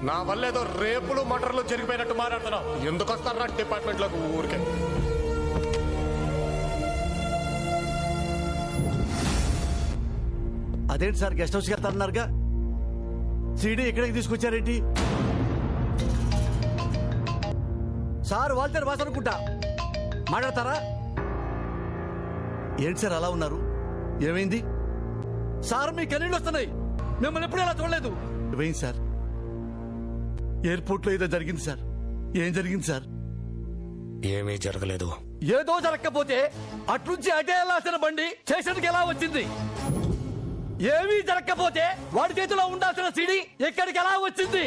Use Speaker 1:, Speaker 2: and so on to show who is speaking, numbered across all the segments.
Speaker 1: నా వల్ల ఏదో రేపులు మటర్లు జరిగిపోయినట్టు మాట్లాడుతున్నావు. ఎందుకు వస్తారా డిపార్ట్మెంట్లోకి ఊరికే?
Speaker 2: అదేంటి సార్, గెస్ట్ హౌస్కి వెళ్తారన్నారుగా, సీడీ ఎక్కడికి తీసుకొచ్చారేంటి? సార్ వాళ్ళతో భాష అనుకుంటా, మాట్లాడతారా? ఏంటి సార్ అలా ఉన్నారు, ఏమైంది? సార్ మీ కన్నీళ్ళు వస్తున్నాయి, మిమ్మల్ని ఎప్పుడు ఇలా చూడలేదు. ఏమైంది సార్? ఎయిర్పోర్ట్ లో ఏదో జరిగింది సార్. ఏం జరిగింది సార్?
Speaker 1: ఏమీ జరగలేదు.
Speaker 2: ఏదో జరగకపోతే అట్నుంచి అటే వెళ్ళాల్సిన బండి స్టేషన్కి ఎలా వచ్చింది? ఏమీ జరగకపోతే వాడి చేతిలో ఉండాల్సిన సీడీ ఎక్కడికి ఎలా వచ్చింది?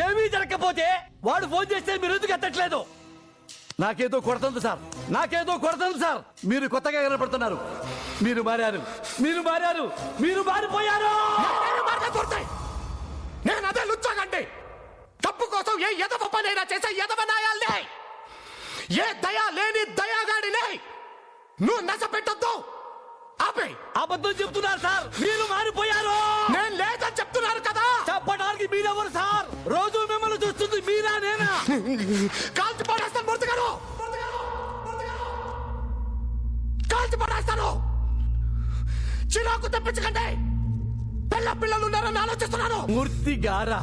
Speaker 2: ఏమీ జరగకపోతే వాడు ఫోన్ చేస్తే మీరు ఎందుకు ఎత్తట్లేదు? నాకేదో కొడుతుంది సార్, నాకేదో కొడుతుంది సార్. మీరు కొత్తగా కనపడుతున్నారు. మీరు మారారు, మీరు మారారు, మీరు మారిపోయారు.
Speaker 1: నేను అదే లుచ్చాగండి. తప్పు కోసం ఏ ఎదవ పనైనా చేసే ఎదవనాయాలనే, ఏ దయా లేని దయాగాడినే నువ్వు నశ పెట్టొద్దు. ఆపే.
Speaker 2: అబద్ధం చెప్తున్నారు సార్, మీరు మారిపోయారు.
Speaker 1: నేను లేదని చెప్తున్నారు కదా.
Speaker 2: చెప్పడానికి మీరెవరు సార్? రోజు మిమ్మల్ని చూస్తుంది మీరా నేనా?
Speaker 1: కాల్చి పడేస్తాను మూర్తి గారు, కాల్చి పడేస్తాను. చిరాకు తెప్పించకండి. పిల్లలు ఉన్నారని ఆలోచిస్తున్నాను.
Speaker 2: మూర్తి గారా,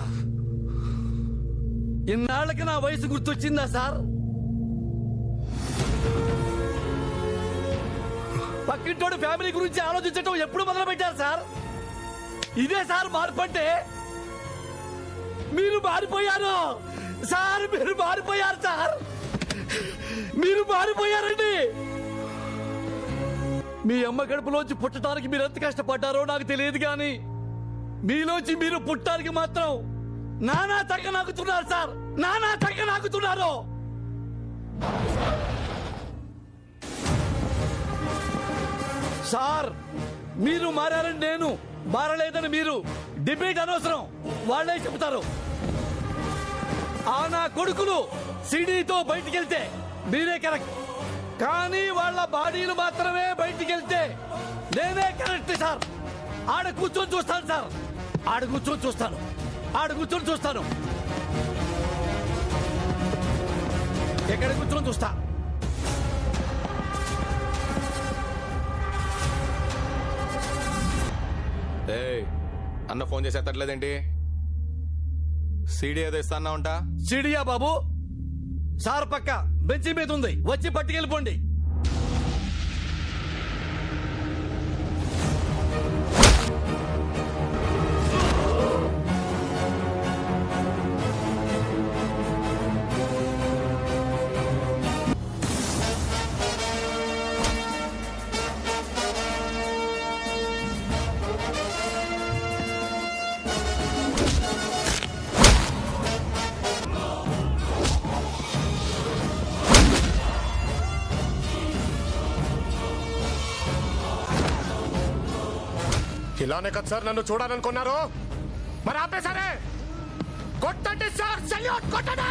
Speaker 2: ఇన్నాళ్ళకి నా వయసు గుర్తొచ్చిందా సార్? పక్కింటోడు ఫ్యామిలీ గురించి ఆలోచించడం ఎప్పుడు మొదలు పెట్టారు సార్? ఇదే సార్ మార్పు అంటే? మీరు మారిపోయారు సార్, మీరు మారిపోయారు సార్, మీరు మారిపోయారండి. మీ అమ్మ కడుపులోంచి పుట్టడానికి మీరు ఎంత కష్టపడ్డారో నాకు తెలియదు కానీ మీలోంచి మీరు పుట్టడానికి మాత్రం నానా తగ్గ నాకుతున్నారు సార్, నానా తగ్గ నాకుతున్నారు. సార్ మీరు మారారని నేను, మారలేదని మీరు. డిబేట్ అనవసరం, వాళ్ళే చెప్తారు. ఆ నా కొడుకులు సిడీతో బయటికి వెళ్తే మీరే కరెక్ట్, కానీ వాళ్ళ బాడీలు మాత్రమే బయటికి వెళ్తే నేనే కరెక్ట్ సార్. ఆడ కూర్చొని చూస్తాను సార్, ఆడ కూర్చొని చూస్తాను, ఆడ కూర్చొని చూస్తాను. ఎక్కడ కూర్చొని చూస్తా.
Speaker 1: అన్న ఫోన్ చేసి ఎత్తట్లేదేంటి? సీడీ ఏదో ఇస్తా అన్నా ఉంటా.
Speaker 2: సీడీయా బాబు? సార్ పక్క బెంచి మీద ఉంది, వచ్చి పట్టుకెళ్ళిపోండి.
Speaker 1: ఇలానే కదా సార్ నన్ను చూడాలనుకున్నారు? మరి ఆపేశారే. కొట్టండి సార్, సెల్యూట్ కొట్టండి.